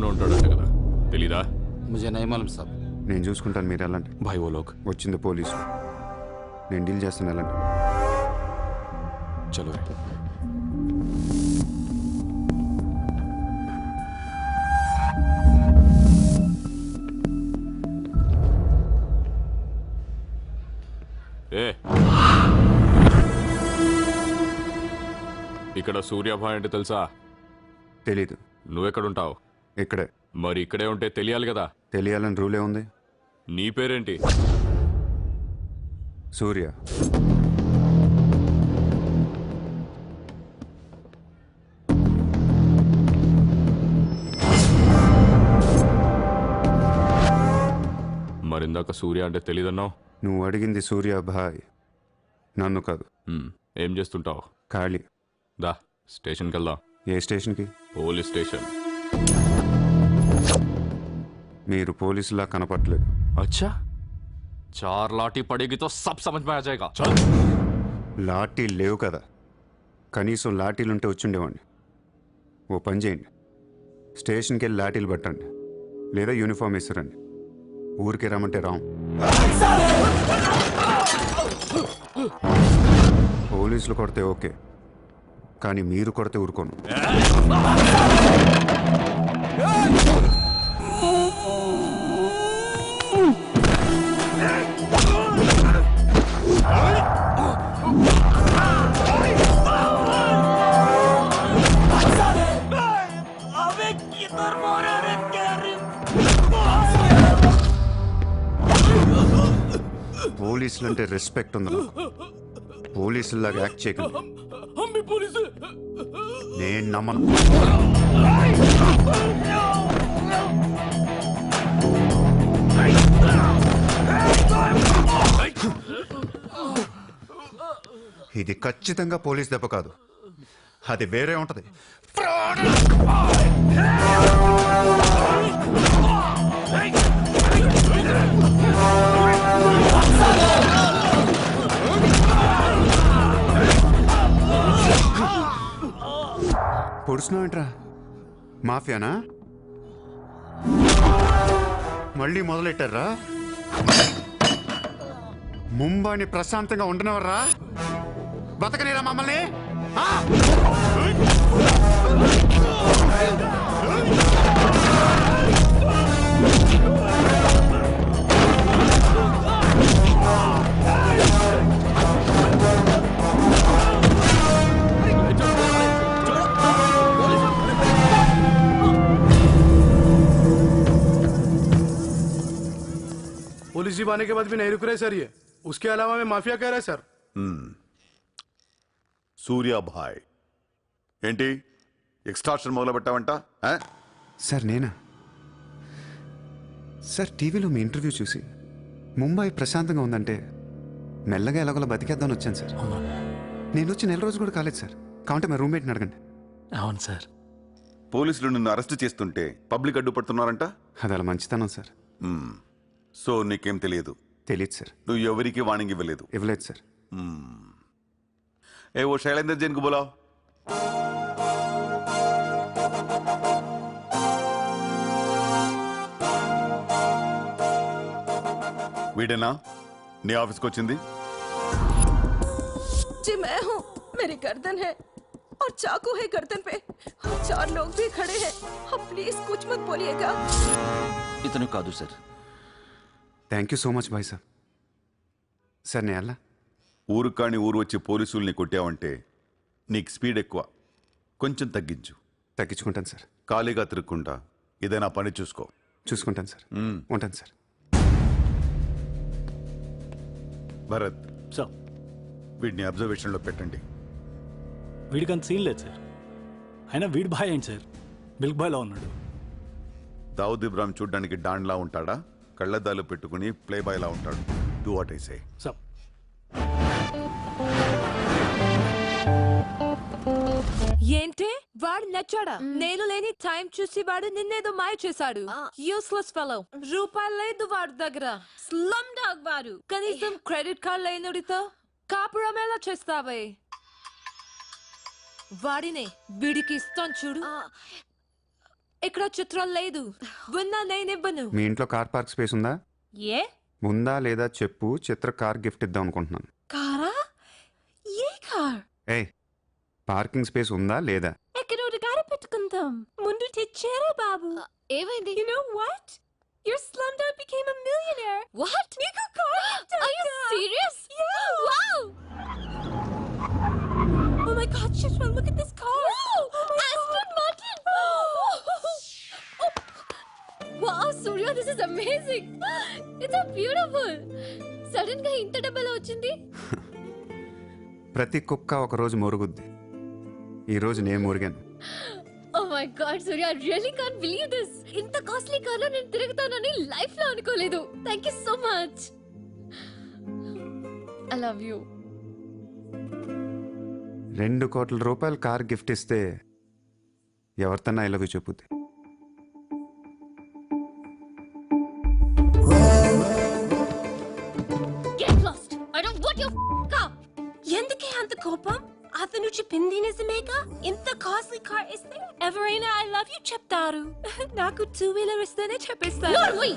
లోనే ఉంటాడంట కదా, తెలీదా? मुझे नहीं मालूम साहब. నేను చూసుకుంటాను, మీరు వెళ్ళండి. భాయ్ ఓ లోగ్ వచ్చింది పోలీసు, నేను డీల్ చేస్తాను, వెళ్ళండి. చలో రే. ఏ ఇక్కడ సూర్యాభాయ్ అంటే తెలుసా? తెలీదు. నువ్వెక్కడుంటావు? ఇక్కడే. మరి ఇక్కడే ఉంటే తెలియాలి కదా. తెలియాలని రూలే ఉంది. నీ పేరేంటి? సూర్య. మరిందాక సూర్య అంటే తెలీదన్నావు. నువ్వు అడిగింది సూర్యాభాయ్, నన్ను కాదు. ఏం చేస్తుంటావు? ఖాళీ. దా స్టేషన్కి వెళ్దాం. ఏ స్టేషన్కి? Police station. మీరు పోలీసులా కనపట్లేదు. అచ్చా, చార్ లాఠీ పడేగి తో సబ్ సమझ में आ जाएगा. चल. లాఠీ లేవు కదా, కనీసం లాఠీలుంటే వచ్చుండేవాడిని. ఓ పని చేయండి, స్టేషన్కి వెళ్ళి లాఠీలు పట్టండి, లేదా యూనిఫామ్ వేసిరండి. ఊరికి రమ్మంటే రాం. పోలీసులు కొడితే ఓకే, కానీ మీరు కొడితే ఊరుకోను. పోలీసులు అంటే రెస్పెక్ట్ ఉంది నాకు. పోలీసులాగా యాక్ట్ చేయకండి. నేను నమ్మను. ఇది ఖచ్చితంగా పోలీస్ దెబ్బ కాదు, అది వేరే ఉంటది. పొడుస్తున్నావు ఏంట్రా? మాఫియానా? మళ్ళీ మొదలెట్టారా? ముంబైని ప్రశాంతంగా ఉండనివర్రా? బతకనేరా మమ్మల్ని? पुलिस जीप आने के बाद भी नहीं रुक रहे सर ये. उसके अलावा मैं माफिया कह रहा है सर. సూర్యాభాయ్ ఏంటి ఎక్స్ట్రాక్షన్ మొదలు పెట్టావంట? సార్ నేనా? సార్ టీవీలో మీ ఇంటర్వ్యూ చూసి ముంబై ప్రశాంతంగా ఉందంటే మెల్లగా ఎలాగోలా బతికేద్దామని వచ్చాను సార్. నేను వచ్చి నెల రోజు కూడా కాలేదు సార్. కావంటే మా రూమ్మేట్ని అడగండి. అవును సార్. పోలీసులు నిన్ను అరెస్ట్ చేస్తుంటే పబ్లిక్ అడ్డుపడుతున్నారంట. అది అలా మంచితనం సార్. సో నీకేం తెలియదు? తెలియదు సార్. నువ్వు ఎవరికి వార్నింగ్ ఇవ్వలేదు? ఇవ్వలేదు సార్. ఏ ఓ శైలేందర్ జైన్ కు బోలావ్. వీడేనా నీ ఆఫీస్కి వచ్చింది? जी मैं हूँ. मेरी गर्दन है और चाकू है गर्दन पे. 4 लोग भी खड़े हैं. आप प्लीज कुछ मत बोलिएगा. इतने कादू sir. Thank you so much bye sir. Sir నేను ఎలా? ఊరు కాని ఊరు వచ్చి పోలీసుల్ని కొట్టావంటే నీకు స్పీడ్ ఎక్కువ, కొంచెం తగ్గించు. తగ్గించుకుంటాను సార్. ఖాళీగా తిరుక్కుంటా ఏదైనా పని చూసుకో. చూసుకుంటాను సార్. ఉంటాను సార్. భరత్ సార్, వీడిని అబ్జర్వేషన్లో పెట్టండి. వీడికి అంత సీన్ లేదు సార్. అయినా వీడి బాయ్ ఏంటి సార్, మిల్క్ బాయ్లా ఉన్నాడు. దావుద్ ఇబ్రాహిం చూడ్డానికి డాన్లా ఉంటాడా? కళ్ళద్దాలు పెట్టుకుని ప్లే బాయ్లా ఉంటాడు. Do what I say. Sir ఏంటే వాడు నచ్చాడా? నేను లేని టైం చూసి వాడు నిన్నేదో మాయ చేశాడు. Useless fellow. రూపాయలు లేదు వాడి దగ్గర. స్లమ్ డాగ్ వాడు. కనీసం క్రెడిట్ కార్డ్ లేనుడితో కాపురం ఎలా చేస్తావే? వాడినే వీడికి ఇస్తాను చూడు. ఇక్కడ చిత్రం లేదు. విన్నా నేనివ్వను. మీ ఇంట్లో కార్ పార్క్ స్పేస్ ఉందా? ఏ ఉందా లేదా చెప్పు, చిత్ర కార్ గిఫ్ట్ ఇద్దాం అనుకుంటున్నాను. కారా? ఏ కార్? ఏయ్, పార్కింగ్ స్పేస్ ఉందా లేదా? ఎక్కడ గారి పెట్టుకుందాం. ముందు తెచ్చారా బాబు? ఏమైంది? You know what? Your Slumdog became a millionaire. What? నీకు car Are you serious? Yeah. Wow! Oh my God, Chitra, look at this car. Wow! Oh my Aston Martin! Wow, Surya, this is amazing. It's so beautiful. Sudden గా ఇంత డబ్బులు వచ్చింది. ప్రతి కుక్క ఒక రోజు మొరుగుద్ది. ఈ రోజు నేను మురిగాను. Oh my God, Surya, I really can't believe this. ఇంత కాస్ట్లీ కార్ లో నేను తిరుగుతానని లైఫ్ లో అనుకోలేదు. Thank you so much. I love you. 2 కోట్ల రూపాయలు కార్ గిఫ్ట్ ఇస్తే ఎవరితన్నా ఐ లవ్ యూ చెప్పుద్ది. Get lost. I don't want your car. ఎందుకే అంత కోపం? అతను చెప్పింది నిజమేగా? ఇంత కాస్ట్లీ కార్ ఇస్తే ఎవరైనా ఐ లవ్ యూ చెప్తారు. నాకు 2-wheeler ఇస్తేనే చెప్పేస్తారు. నోర్మై.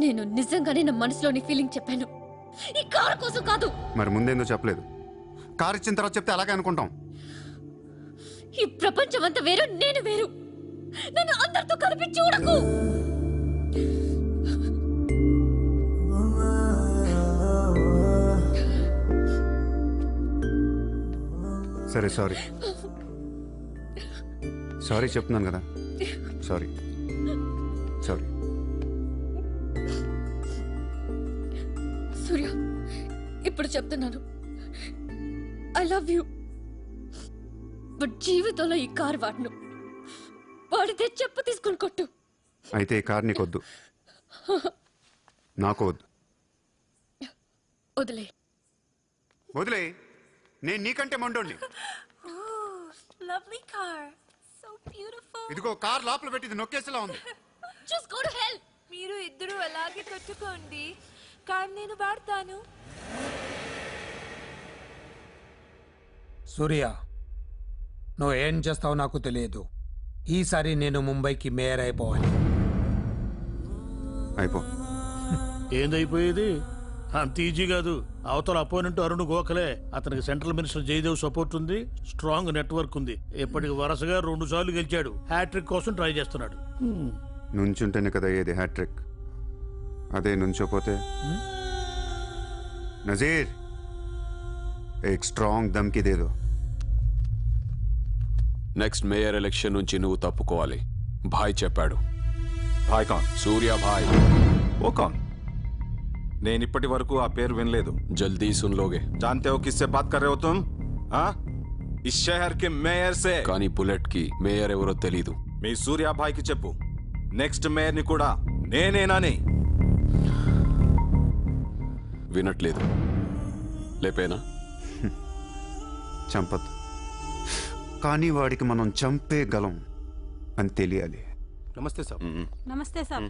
నేను నిజంగానే నా మనసులోని ఫీలింగ్ చెప్పాను. ఈ కార్ కోసం కాదు. మరి ముందేందో చెప్పలేదు? కార్ ఇచ్చిన తర్వాత చెప్తే అలాగే అనుకుంటాం. ఈ ప్రపంచం అంతా వేరు, నేను వేరు. నన్ను అందరితో కలిపి చూడకు. సరే, సారీ చెప్తున్నాను కదా. సారీ. సూర్య, ఇప్పుడు చెప్తున్నాను, ఐ లవ్ యూ. బట్ జీవితంలో ఈ కార్ వాడను. వాడితే చెప్పు తీసుకుని కొట్టు. అయితే ఈ కార్ నీకొద్దు, నాకు వద్దు. వదిలే. నేను నీకంటే మండోండి. Lovely car. So beautiful. ఇదిగో కార్ లోపల పెట్టింది నొక్కేసేలా ఉంది. Just go to hell. మీరు ఇద్దరు అలాగే పెట్టుకోండి. కార్ నేను వాడతాను. సూర్య, నువ్వు ఏం చేస్తావు నాకు తెలియదు. ఈసారి నేను ముంబైకి మేయర్ అయిపోవాలి. అయిపో. ఏందైపోయేది? అంత ఈజీ కాదు. అవతల అపోనెంట్ అరుణ్ గోఖలే. అతనికి సెంట్రల్ మినిస్టర్ జయదేవ్ సపోర్ట్ ఉంది, స్ట్రాంగ్ నెట్వర్క్ ఉంది. ఇప్పటికి వరుసగా 2 సార్లు గెలిచాడు. హ్యాట్రిక్ కోసం ట్రై చేస్తున్నాడు. నుంచుంటేనే కదా అయ్యేది హ్యాట్రిక్. అదే నుంచోపోతే నజీర్ एक स्ट्रांग धमकी दे दो. నెక్స్ట్ మేయర్ ఎలక్షన్ నుంచి నువ్వు తప్పుకోవాలి. భాయ్ చెప్పాడు. భాయ్ కాన్? సూర్య భాయ్. ఓ కాన్? నేను ఇప్పటి వరకు ఆ పేరు వినలేదు. జల్దీ సున్ లోగే. जानते हो किससे बात कर रहे हो तुम? हाँ, इस शहर के మేయర్ से. కానీ బుల్లెట్ కి మేయర్ ఎవరో తెలీదు. మీ సూర్య భాయ్ కి చెప్పు, నెక్స్ట్ మేయర్ ని కూడా నేనేనాని. వినట్లేదు. లేపేనా? చంపద్దు, కానీ వాడికి మనం చంపేయగలం అని తెలియాలి. నమస్తే సార్. నమస్తే సార్.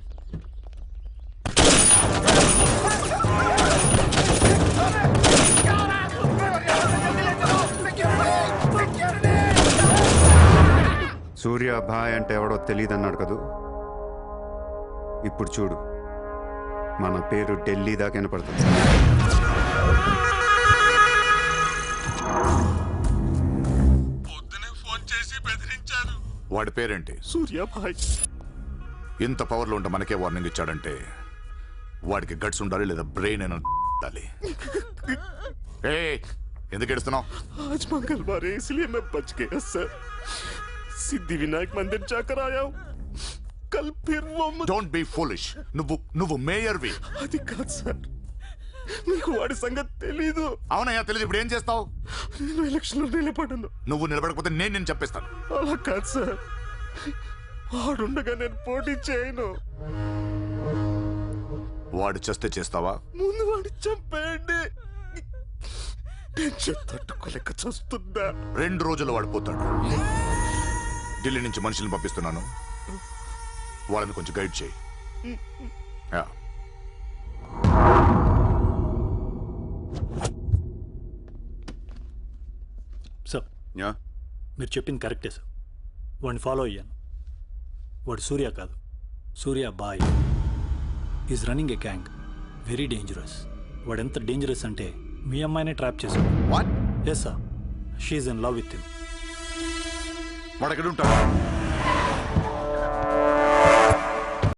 సూర్య భాయ్ అంటే ఎవడో తెలియదు అన్నాడు కదూ. ఇప్పుడు చూడు, మన పేరు ఢిల్లీ దాకా వినపడుతుంది. వాడి పేరేంటి? సూర్య భాయ్. ఇంత పవర్లో ఉంటే మనకే వార్నింగ్ ఇచ్చాడంటే వాడికి గట్స్ ఉండాలి, లేదా బ్రెయిన్ అయినా ఉండాలి. ఎందుకు ఏడుస్తున్నావు? आज मंगलवार है इसलिए मैं बच गया सर. सिद्धिविनायक मंदिर जाकर आया हूँ. कल फिर वो డోంట్ బీ ఫూలిష్. నువ్వు మేయర్వి. అది కాదు సార్, మీకు వాడి సంగతి తెలీదు. అవునయ్యా, తెలియదు. ఇప్పుడు ఏం చేస్తావు? నేను ఎలక్షన్ లో నిలబడను. నువ్వు నిలబడకపోతే నేను చెప్పేస్తాను. అలా కాదు సార్, వాడుండగా నేను పోటీ చేయను. వాడు చేస్తే చేస్తావా? ముందు వాడి చంపేయండి. టెన్షన్ తట్టుకోలేక చూస్తుందా. 2 రోజుల్లో వాడిపోతాడు. ఢిల్లీ నుంచి మనుషులను పంపిస్తున్నాను, వాళ్ళని కొంచెం గైడ్ చేయి. సార్, మీరు చెప్పింది కరెక్టే సార్. వాడిని ఫాలో అయ్యాను. వాడు సూర్య కాదు, Surya bhai. Is running a gang, very dangerous. వాడు ఎంత డేంజరస్ అంటే మీ అమ్మాయినే ట్రాప్ చేశాడు. What? Yes sir, she in love with him. వాడు ఎక్కడ ఉంటాడు?